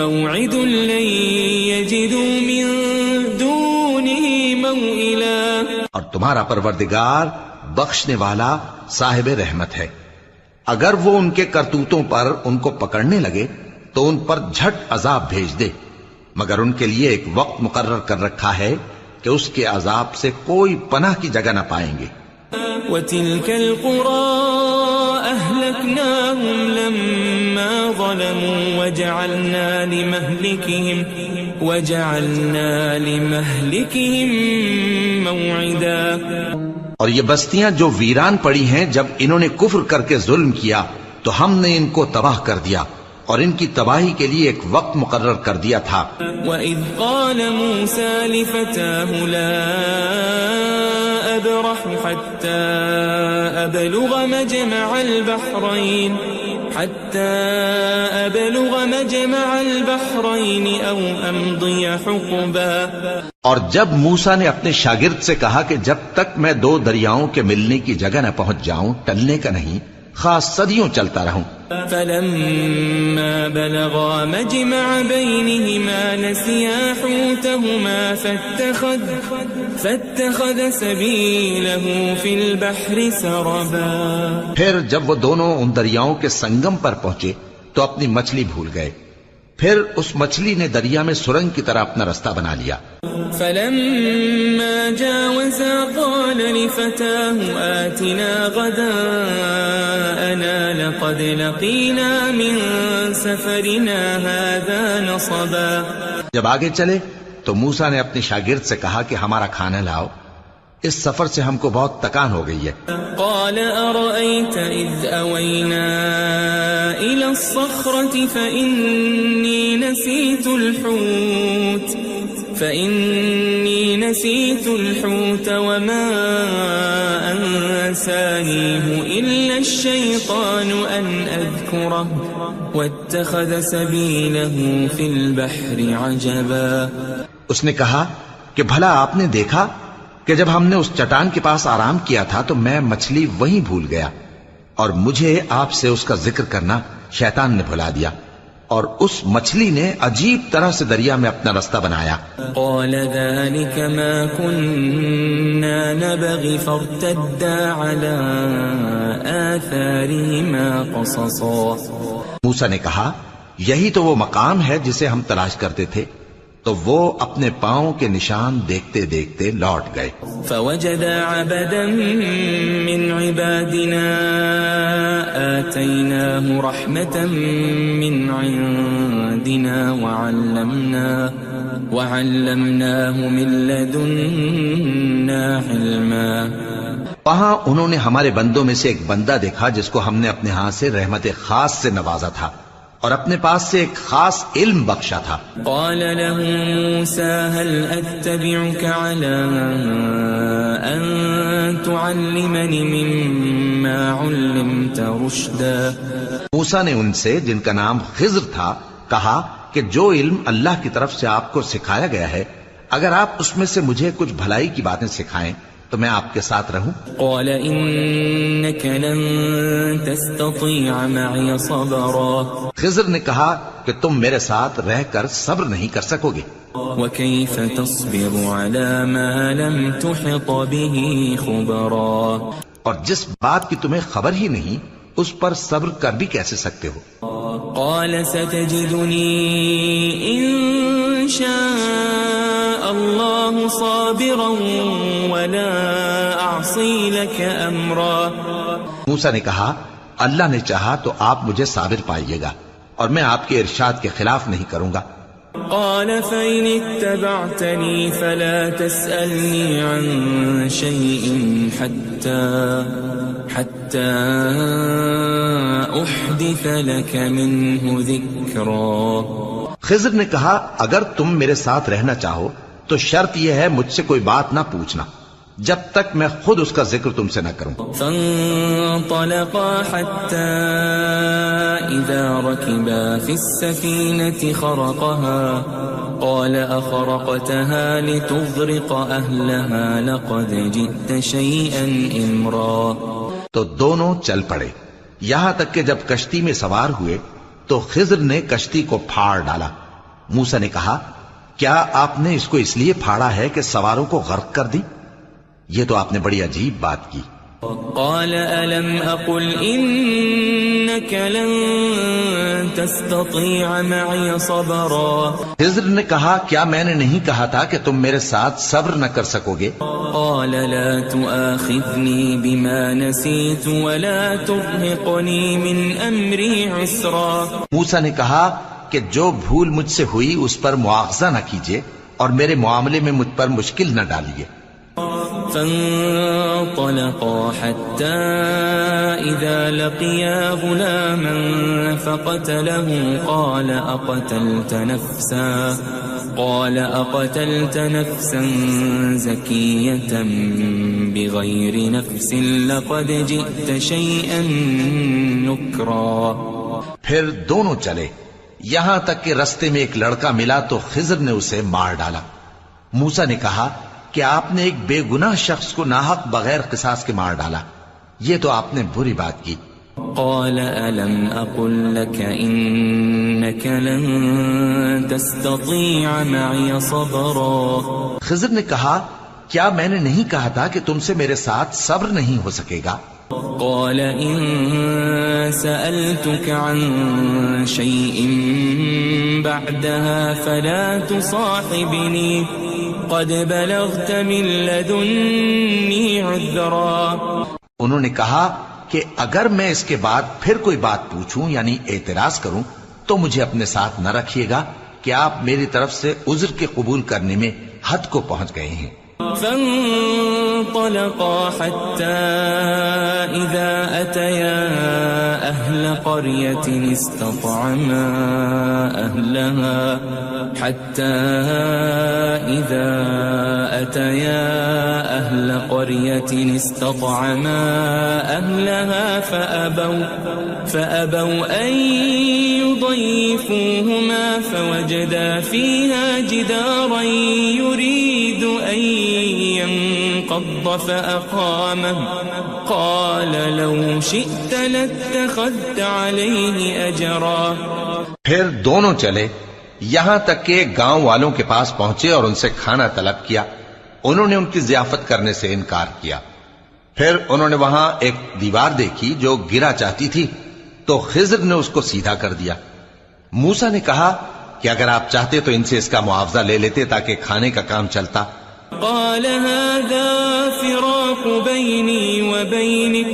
B: مَّوْعِدٌ لَّن يَجِدُوا مِن دُونِهِ مَوْئِلًا.
C: اور تمہارا پروردگار بخشنے والا صاحب رحمت ہے. اگر وہ ان کے کرتوتوں پر ان کو پکڑنے لگے تو ان پر جھٹ عذاب بھیج دے مگر ان کے لیے ایک وقت مقرر کر رکھا ہے کہ اس کے عذاب سے کوئی پناہ کی جگہ نہ پائیں گے.
B: وَتِلْكَ الْقُرَىٰ أَهْلَكْنَاهُمْ لَمَّا ظَلَمُوا وَجَعَلْنَا لِمَهْلِكِهِمْ مَوْعِدًا.
C: اور یہ بستیاں جو ویران پڑی ہیں جب انہوں نے کفر کر کے ظلم کیا تو ہم نے ان کو تباہ کر دیا اور ان کی تباہی کے لیے ایک وقت مقرر کر دیا تھا.
B: وَإِذْ قَالَ مُوسَى لِفَتَاهُ لَا أَبْرَحُ حَتَّى أَبْلُغَ مَجْمَعَ الْبَحْرَيْنِ أَوْ أَمْضِيَ حُقُبًا.
C: اور جب موسیٰ نے اپنے شاگرد سے کہا کہ جب تک میں دو دریاؤں کے ملنے کی جگہ نہ پہنچ جاؤں ٹلنے کا نہیں خاص صدیوں چلتا رہوں.
B: فَلَمَّا بَلَغَا مَجْمَعَ بَيْنِهِمَا نَسِيَا حُوتَهُمَا فَاتَّخَذَ سَبِيلَهُ فِي الْبَحْرِ سَرَبًا.
C: پھر جب وہ دونوں ان دریاؤں کے سنگم پر پہنچے تو اپنی مچھلی بھول گئے. پھر اس مچھلی نے دریا میں سرنگ کی طرح اپنا رستہ بنا لیا.
B: فَلَمَّا جَاوَزَا قَالَ لِفَتَاهُ آتِنَا غَدَاءَنَا لَقَدْ لَقِينَا مِن سَفَرِنَا هَذَا نَصَبًا.
C: جب آگے چلے تو موسیٰ نے اپنے شاگرد سے کہا کہ ہمارا کھانا لاؤ اس سفر سے ہم کو بہت تکان ہو گئی ہے.
B: قال أرأيت إذ أوينا إلى الصخرة فإني نسيت الحوت وما أنسانيه إلا الشيطان أن أذكره واتخذ سبيله في البحر عجبا.
C: اس نے کہا کہ بھلا آپ نے دیکھا کہ جب ہم نے اس چٹان کے پاس آرام کیا تھا تو میں مچھلی وہیں بھول گیا اور مجھے آپ سے اس کا ذکر کرنا شیطان نے بھلا دیا اور اس مچھلی نے عجیب طرح سے دریا میں اپنا رستہ بنایا.
B: قال ذلك ما كنا نبغي فارتدا على آثارهما قصصا.
C: موسیٰ نے کہا یہی تو وہ مقام ہے جسے ہم تلاش کرتے تھے. تو وہ اپنے پاؤں کے نشان دیکھتے دیکھتے لوٹ گئے.
B: فوجد عبدا من عبادنا آتيناه رحمة من عندنا وعلمناه من لدنا علما.
C: وہاں انہوں نے ہمارے بندوں میں سے ایک بندہ دیکھا جس کو ہم نے اپنے ہاتھ سے رحمت خاص سے نوازا تھا اور اپنے پاس سے ایک خاص علم بخشا تھا.
B: قال له موسى هل أتبعك على أن تعلمني مما علمت رشدا.
C: موسیٰ نے ان سے جن کا نام خضر تھا کہا کہ جو علم اللہ کی طرف سے آپ کو سکھایا گیا ہے اگر آپ اس میں سے مجھے کچھ بھلائی کی باتیں سکھائیں تو میں آپ کے ساتھ رہوں.
B: قال إنك لن تستطيع معي صبرا.
C: خضر نے کہا کہ تم میرے ساتھ رہ کر صبر نہیں کر سکو گے.
B: وكيف تصبر على ما لم تحط به خبرا.
C: اور جس بات کی تمہیں خبر ہی نہیں اس پر صبر کر بھی کیسے سکتے ہو.
B: قال ستجدني إن شاء الله صابرا ولا أعصي لك أمرا.
C: موسیٰ نے کہا اللہ نے چاہا تو آپ مجھے صابر پائیے گا اور میں آپ کے ارشاد کے خلاف نہیں کروں گا.
B: قال فإن اتبعتني فلا تسألني عن شيء حتى أحدث لك منه ذكرا.
C: خضر نے کہا اگر تم میرے ساتھ رہنا چاہو تو شرط یہ ہے مجھ سے کوئی بات نہ پوچھنا جب تک میں خود اس کا ذکر تم سے نہ کروں.
B: فانطلقا حتى إذا ركبا في السفينة خرقها قال أخرقتها لتغرق أهلها لقد جئت شيئا إمرا.
C: تو دونوں چل پڑے یہاں تک کہ جب کشتی میں سوار ہوئے تو خضر نے کشتی کو پھاڑ ڈالا. موسیٰ نے کہا کیا آپ نے اس کو اس لیے پھاڑا ہے کہ سواروں کو غرق کر دی؟ یہ تو آپ نے بڑی عجیب بات کی.
B: قال ألم أقل إنك لن تستطيع معي صبرا.
C: خضر نے کہا کیا میں نے نہیں کہا تھا کہ تم میرے ساتھ صبر نہ کر سکو گے؟
B: قال لا تؤاخذني بما نسيت ولا ترهقني من أمري عسرا.
C: موسیٰ نے کہا کہ جو بھول مجھ سے ہوئی اس پر مواخذہ نہ کیجیے اور میرے معاملے میں مجھ پر مشکل نہ ڈالیے.
B: فانطلقا حتى إذا لقيا غلاما فقتله قال أقتلت نفسا زكية بغير نفس لقد جئت شيئا نكرا.
C: پھر دونوں چلے یہاں تک کہ رستے میں ایک لڑکا ملا تو خضر نے اسے مار ڈالا. موسیٰ نے کہا کہ آپ نے ایک بے گناہ شخص کو ناحق بغیر قصاص کے مار ڈالا. یہ تو آپ نے بری بات کی.
B: قال ألم أقل لك إنك لن تستطيع معي صبرا.
C: خضر نے کہا کیا میں نے نہیں کہا تھا کہ تم سے میرے ساتھ صبر نہیں ہو سکے گا؟
B: قال إن سألتك عن شيء بعدها فلا تصاحبني قد بلغت من لدني عذرا.
C: انہوں نے کہا کہ اگر میں اس کے بعد پھر کوئی بات پوچھوں یعنی اعتراض کروں تو مجھے اپنے ساتھ نہ رکھیے گا کہ آپ میری طرف سے عذر کے قبول کرنے میں حد کو پہنچ گئے ہیں.
B: فانطلقا حتى إذا أتيا أهل قرية استطعما أهلها أهل قرية استطعما أهلها فأبوا أن يضيفوهما فوجدا فيها جدارا يريد أن ينقض فأقامه قال لو شئت لاتخذت عليه أجرا.
C: پھر دونوں چلے یہاں تک کہ گاؤں والوں کے پاس پہنچے اور ان سے کھانا طلب کیا. انہوں نے ان کی ضیافت کرنے سے انکار کیا. پھر انہوں نے وہاں ایک دیوار دیکھی جو گرا چاہتی تھی تو خضر نے اس کو سیدھا کر دیا. موسیٰ نے کہا کہ اگر آپ چاہتے تو ان سے اس کا معاوضہ لے لیتے تاکہ کھانے کا کام چلتا.
B: قال هذا فراق بيني وبينك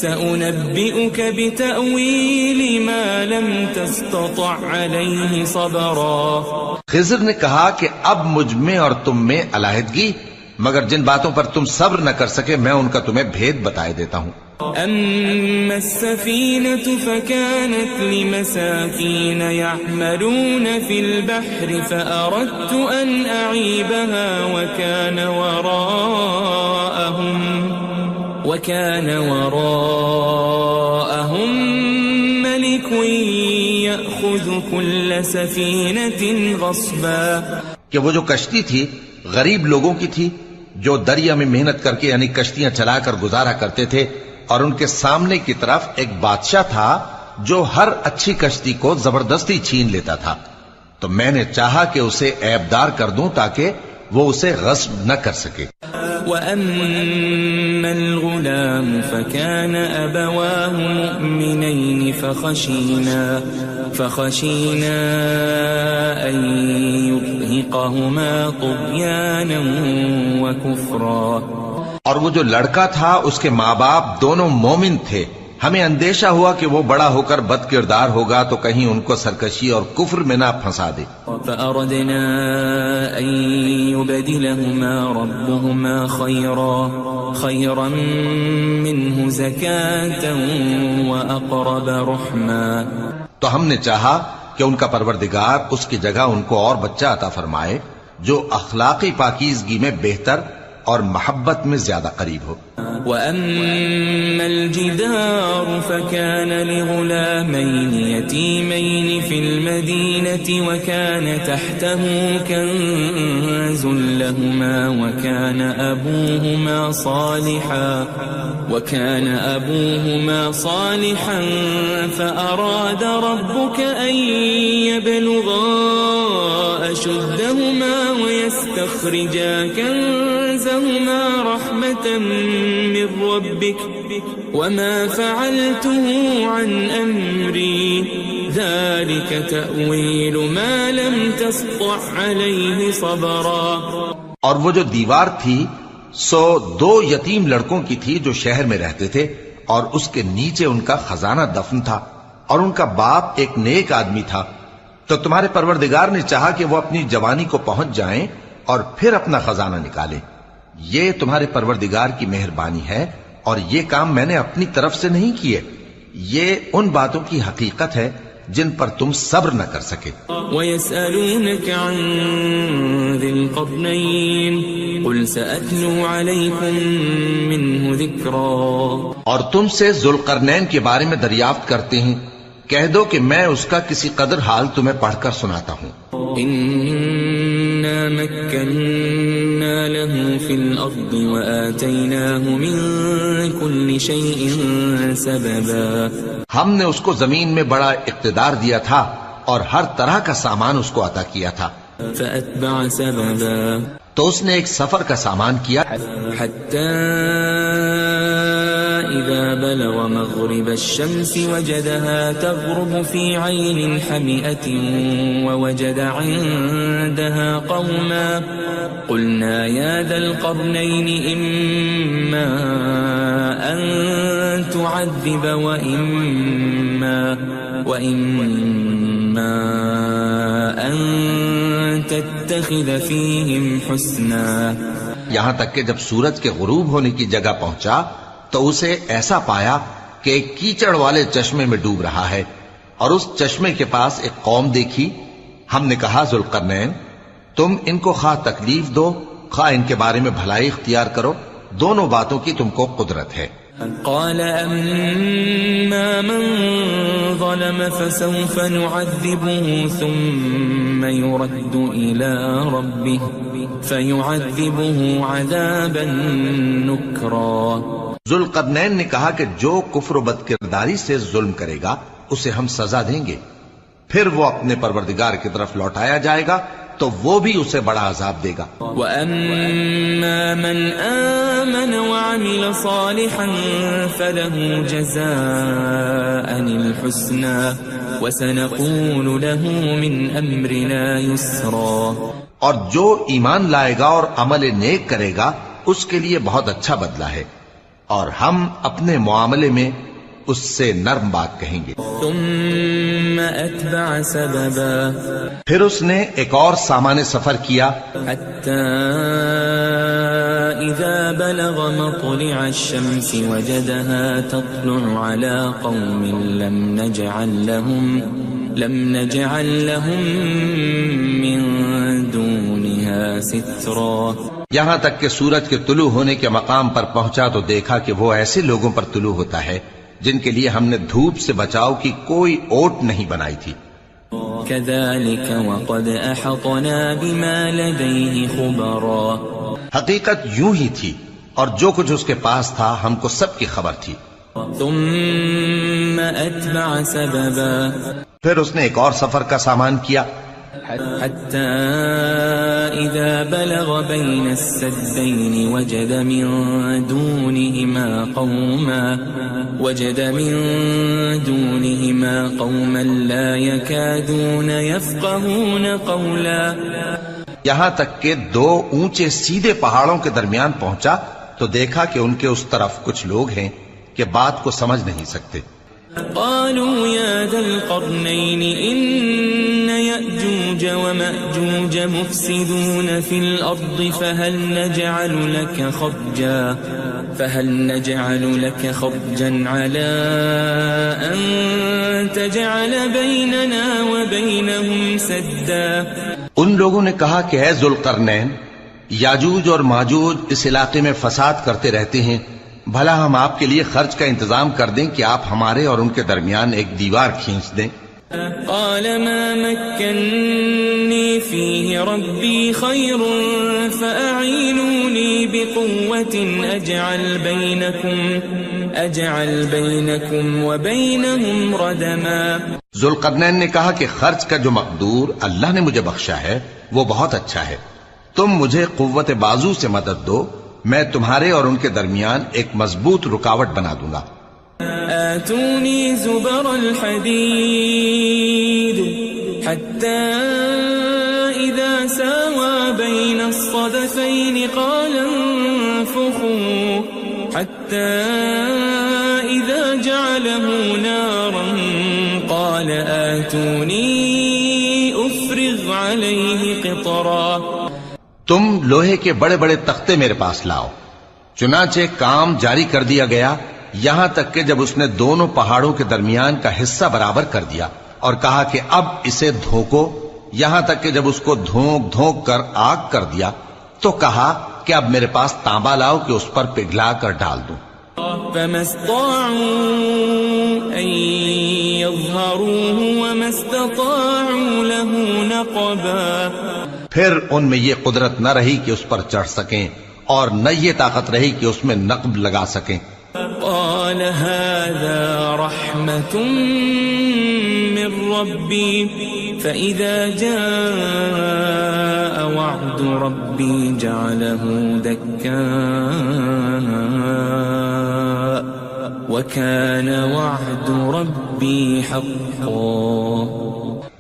B: سأنبئك بتأويل ما لم تستطع عليه صبرا.
C: خضر نے کہا کہ اب مجھ میں اور تم میں علیحدگی، مگر جن باتوں پر تم صبر نہ کر سکے میں ان کا تمہیں بھید بتائے دیتا ہوں.
B: أما السفينة فكانت لمساكين يعملون في البحر فأردت أن أعيبها وكان وراءهم ملك يأخذ كل سفينة غصبا.
C: کہ وہ جو کشتی تھی غریب لوگوں کی تھی جو دریا میں محنت کر کے یعنی کشتیاں چلا کر گزارا کرتے تھے، اور ان کے سامنے کی طرف ایک بادشاہ تھا جو ہر اچھی کشتی کو زبردستی چھین لیتا تھا. تو میں نے چاہا کہ اسے عیبدار کر دوں تاکہ وہ اسے غصب نہ کر سکے.
B: وَأَمَّا الْغُلَامُ فَكَانَ أَبَوَاهُ مُؤْمِنَيْنِ فَخَشِينَا أَن يُرْهِقَهُمَا طُغْيَانًا وَكُفْرًا.
C: اور وہ جو لڑکا تھا اس کے ماں باپ دونوں مومن تھے، ہمیں اندیشہ ہوا کہ وہ بڑا ہو کر بد کردار ہوگا تو کہیں ان کو سرکشی اور کفر میں نہ پھنسا دے.
B: فأردنا أن يبدلهما ربهما خيرا منه زكاة وأقرب رحما.
C: تو ہم نے چاہا کہ ان کا پروردگار اس کی جگہ ان کو اور بچہ عطا فرمائے جو اخلاقی پاکیزگی میں بہتر اور محبت میں زیادہ قریب ہو.
B: وَأَمَّا الْجِدَارُ فَكَانَ لِغُلَامَيْنِ يَتِيمَيْنِ فِي الْمَدِينَةِ وَكَانَ تَحْتَهُ كَنْزٌ لَهُمَا وَكَانَ أَبُوهُمَا صَالِحًا فَأَرَادَ رَبُّكَ أَنْ يَبْلُغَا أَشُدَّهُمَا وَيَسْتَخْرِجَا كَنْزَهُمَا رَحْمَةً من ربك وما فعلته عن أمري ذلك تأويل ما لم تسطع عليه صبرا.
C: اور وہ جو دیوار تھی سو 2 یتیم لڑکوں کی تھی جو شہر میں رہتے تھے اور اس کے نیچے ان کا خزانہ دفن تھا اور ان کا باپ ایک نیک آدمی تھا. تو تمہارے پروردگار نے چاہا کہ وہ اپنی جوانی کو پہنچ جائیں اور پھر اپنا خزانہ نکالے. یہ تمہارے پروردگار کی مہربانی ہے اور یہ کام میں نے اپنی طرف سے نہیں کیے. یہ ان باتوں کی حقیقت ہے جن پر تم صبر نہ کر سکے.
B: وَيَسْأَلُونَكَ عَنْ ذِي الْقَرْنَيْنِ قُلْ سَأَتْلُو عَلَيْكُمْ مِنْهُ ذِكْرًا.
C: اور تم سے ذوالقرنین کے بارے میں دریافت کرتے ہیں، کہہ دو کہ میں اس کا کسی قدر حال تمہیں پڑھ کر سناتا ہوں.
B: إِنَّا مَكَّنَّا لَهُ فِي الْأَرْضِ وَآتَيْنَاهُ مِنْ كُلِّ شَيْءٍ سَبَبًا.
C: ہم نے اس کو زمین میں بڑا اقتدار دیا تھا اور ہر طرح کا سامان اس کو عطا کیا تھا.
B: فَأَتْبَعَ سَبَبًا.
C: تو اس نے ایک سفر کا سامان کیا
B: حَتَّى إِذَا بَلَغَ مَغْرِبَ الشَّمْسِ وَجَدَهَا تَغْرُبُ فِي عَيْنٍ حَمِئَةٍ وَوَجَدَ عِندَهَا قَوْمًا قُلْنَا يَا ذَا الْقَرْنَيْنِ إِمَّا أَن تُعَذِّبَ وَإِمَّا أَن تَتَّخِذَ فِيهِمْ حُسْنًا.
C: یہاں تک کہ جب سورج کے غروب ہونے کی جگہ پہنچا تو اسے ایسا پایا کہ ایک کیچڑ والے چشمے میں ڈوب رہا ہے اور اس چشمے کے پاس ایک قوم دیکھی. ہم نے کہا ذوالقرنین تم ان کو خواہ تکلیف دو خواہ ان کے بارے میں بھلائی اختیار کرو، دونوں باتوں کی تم کو قدرت ہے۔
B: قال أما من ظلم فسوف نعذبه ثم يرد إلى ربه فيعذبه عذابا نكرا۔
C: ذوالقرنین نے کہا کہ جو کفر و بد کرداری سے ظلم کرے گا اسے ہم سزا دیں گے، پھر وہ اپنے پروردگار کی طرف لوٹایا جائے گا تو وہ بھی اسے بڑا عذاب دے گا۔
B: وَأَمَّا مَنْ آمَنَ وَعَمِلَ صَالِحًا فَلَهُ جَزَاءً الْحُسْنَى وَسَنَقُولُ لَهُ مِنْ أَمْرِنَا يُسْرًا۔
C: اور جو ایمان لائے گا اور عمل نیک کرے گا اس کے لیے بہت اچھا بدلہ ہے، اور ہم اپنے معاملے میں اس سے نرم بات کہیں گے۔
B: ثم أتبع سببا،
C: پھر اس نے ایک اور سامان سفر کیا،
B: حتى إذا بلغ مطلع الشمس وجدها تطلع على قوم لم نجعل لهم من دونها سترا۔
C: یہاں تک کہ سورج کے طلوع ہونے کے مقام پر پہنچا تو دیکھا کہ وہ ایسے لوگوں پر طلوع ہوتا ہے جن کے لیے ہم نے دھوپ سے بچاؤ کی کوئی اوٹ نہیں بنائی تھی۔
B: كذلك وقد أحطنا بما لديه خبرا،
C: حقیقت یوں ہی تھی اور جو کچھ اس کے پاس تھا ہم کو سب کی خبر تھی۔
B: ثم أتبع سببا،
C: پھر اس نے ایک اور سفر کا سامان کیا،
B: حتى إذا بلغ بين السدين وجد من دونهما قوما لا يكادون يفقهون قولا۔
C: یہاں تک کہ دو اونچے سیدھے پہاڑوں کے درمیان پہنچا تو دیکھا کہ ان کے اس طرف کچھ لوگ ہیں کہ بات کو سمجھ نہیں سکتے۔
B: قالوا يا ذا القرنين إن يأجوج ومأجوج مفسدون في الأرض فهل نجعل لك خرجا على أن تجعل بيننا وبينهم سدا۔
C: ان لوگوں نے کہا کہ اے ذوالقرنین، یاجوج اور ماجوج اس علاقے میں فساد کرتے رہتے ہیں، بھلا ہم آپ کے لیے خرچ کا انتظام کر دیں کہ آپ ہمارے اور ان کے درمیان ایک دیوار کھینچ دیں۔
B: قال ما مكنني فيه ربي خير فأعينوني بقوة أجعل بينكم وبينهم ردما۔
C: ذوالقرنین نے کہا کہ خرچ کا جو مقدور اللہ نے مجھے بخشا ہے وہ بہت اچھا ہے، تم مجھے قوت بازو سے مدد دو، میں تمہارے اور ان کے درمیان ایک مضبوط رکاوٹ بنا دوں گا۔
B: آتوني زبر الحديد حتى إذا ساوى بين الصدفين قال انفخوا حتى إذا جعله نارا قال آتوني أفرغ عليه قطرا۔
C: تم لوہے کے بڑے بڑے تختے میرے پاس لاؤ۔ چنانچہ کام جاری کر دیا گیا یہاں تک کہ جب اس نے دونوں پہاڑوں کے درمیان کا حصہ برابر کر دیا اور کہا کہ اب اسے دھوکو، یہاں تک کہ جب اس کو دھونک دھونک کر آگ کر دیا تو کہا کہ اب میرے پاس تانبا لاؤ کہ اس پر پگھلا کر ڈال دوں۔
B: فما استطاعوا أن يظهروه وما استطاعوا له نقبا۔
C: پھر ان میں یہ قدرت نہ رہی کہ اس پر چڑھ سکیں اور نہ یہ طاقت رہی کہ اس میں نقب لگا سکیں۔
B: قال هذا رحمة من ربي فإذا جاء وعد ربي جعله دكاء وكان وعد ربي حقا۔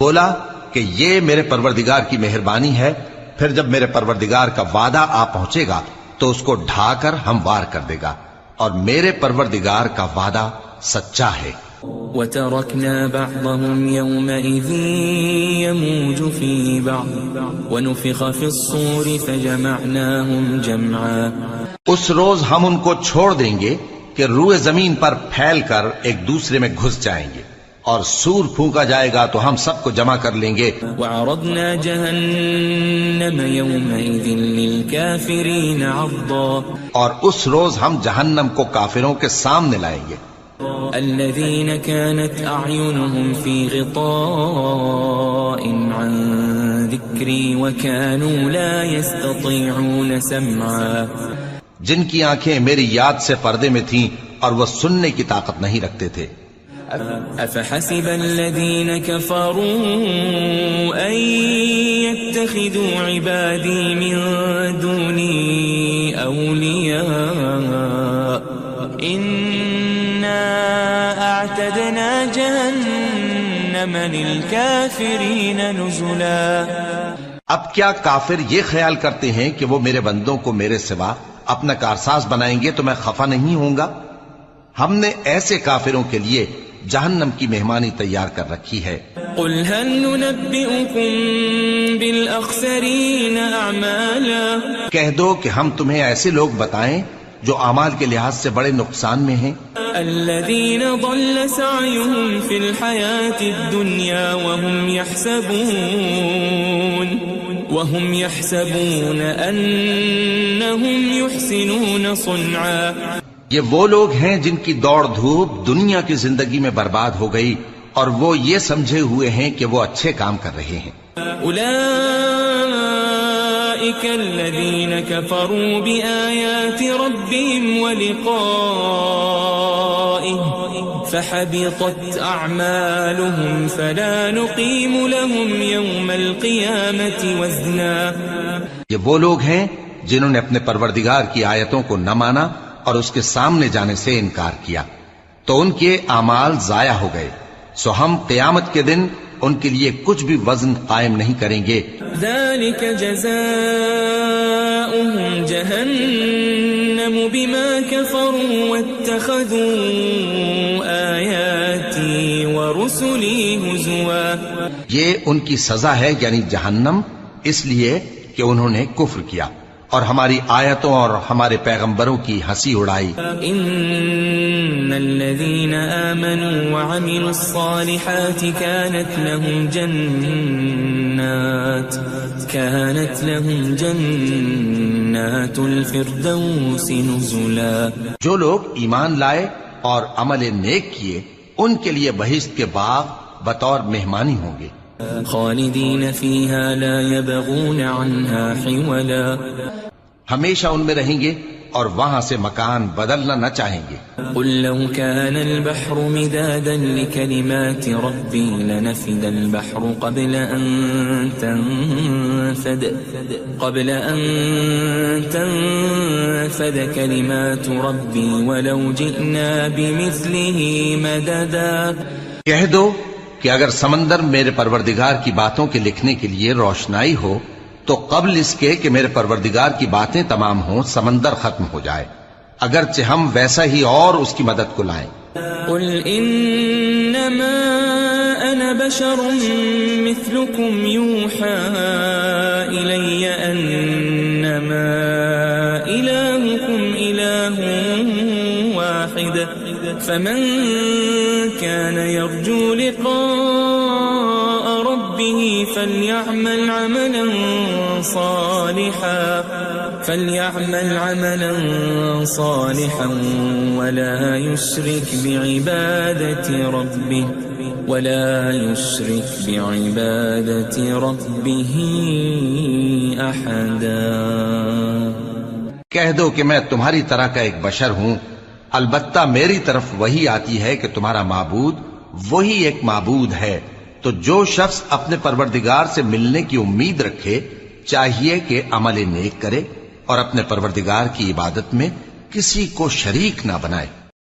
C: بولا کہ یہ میرے پروردگار کی مہربانی ہے، پھر جب میرے پروردگار کا وعدہ آ پہنچے گا تو اس کو ڈھا کر ہموار کر دے گا، اور میرے پروردگار کا وعدہ سچا ہے۔
B: وَتَرَكْنَا بَعْضَهُمْ يَوْمَئِذٍ يَمُوجُ فِي بَعْضٍ وَنُفِخَ فِي الصُّورِ فَجَمَعْنَاهُمْ جَمْعًا۔
C: اس روز ہم ان کو چھوڑ دیں گے کہ روئے زمین پر پھیل کر ایک دوسرے میں گھس جائیں گے، اور سور پھونکا جائے گا تو ہم سب کو جمع کر لیں گے.
B: وعرضنا جهنم يومئذ للكافرين عرضا
C: اور اس روز ہم جہنم کو کافروں کے سامنے لائیں گے.
B: الذين كانت أعينهم في غطاء عن ذكري وكانوا لا يستطيعون سمعا
C: جن کی آنکھیں میری یاد سے پردے میں تھیں اور وہ سننے کی طاقت نہیں رکھتے تھے.
B: أفحسب الذين كفروا أن يتخذوا عبادي من دوني أولياء إنا أعتدنا جهنم للكافرين نزلا.
C: اب کیا کافر یہ خیال کرتے ہیں کہ وہ میرے بندوں کو میرے سوا اپنا کارساز بنائیں گے تو میں خفا نہیں ہوں گا؟ ہم نے ایسے کافروں کے لیے جہنم کی مہمانی تیار کر رکھی ہے.
B: قل هل ننبئكم بالأخسرين أعمالا
C: کہہ دو کہ ہم تمہیں ایسے لوگ بتائیں جو اعمال کے لحاظ سے بڑے نقصان میں ہیں.
B: الذين ضل سعيهم في الحياة الدنيا وهم يحسبون أنهم يحسنون صنعا.
C: یہ وہ لوگ ہیں جن کی دوڑ دھوپ دنیا کی زندگی میں برباد ہو گئی اور وہ یہ سمجھے ہوئے ہیں کہ وہ اچھے کام کر رہے ہیں.
B: أولئك الذين كفروا بآيات ربهم ولقائه فحبطت أعمالهم فلا نقيم لهم يوم القيامة وزنا.
C: یہ وہ لوگ ہیں جنہوں نے اپنے پروردگار کی آیتوں کو نہ مانا اور اس کے سامنے جانے سے انکار کیا تو ان کے اعمال ضائع ہو گئے، سو ہم قیامت کے دن ان کے لیے کچھ بھی وزن قائم نہیں کریں گے.
B: ذلك جزاؤهم جهنم بما كفروا واتخذوا آياتي ورسلي هزوا.
C: یہ ان کی سزا ہے یعنی جہنم، اس لیے کہ انہوں نے کفر کیا اور ہماری آیتوں اور ہمارے پیغمبروں کی ہنسی اڑائی.
B: ان الذين آمنوا وعملوا الصالحات كانت لهم جنات الفردوس نزلا.
C: جو لوگ ایمان لائے اور عمل نیک کیے ان کے لیے بہشت کے باغ بطور مہمانی ہوں گے.
B: خالدین فیہا لا یبغون عنہا حولا.
C: ہمیشہ ان میں رہیں گے اور وہاں سے مکان بدلنا نہ چاہیں گے.
B: قل لو كان البحر مدادا لكلمات ربي لنفد البحر قبل أن تنفد كلمات ربي ولو جئنا بمثله مددا.
C: کہہ دو کہ اگر سمندر میرے پروردگار کی باتوں کے لکھنے کے لیے روشنائی ہو تو قبل اس کے کہ میرے پروردگار کی باتیں تمام ہوں سمندر ختم ہو جائے، اگرچہ ہم ویسا ہی اور اس کی مدد کو لائیں.
B: قل انما انا بشر مثلكم يوحى الي انما الهكم اله واحد فمن كان يرجو لقاء ربه فليعمل عملا صالحا ولا يشرك بعبادة ربه أحدا.
C: کہہ دو کہ میں تمہاری طرح کا ایک بشر ہوں، البتہ میری طرف وہی آتی ہے کہ تمہارا معبود وہی ایک معبود ہے. تو جو شخص اپنے پروردگار سے ملنے کی امید رکھے چاہیے کہ عمل نیک کرے اور اپنے پروردگار کی عبادت میں کسی کو شریک نہ بنائے.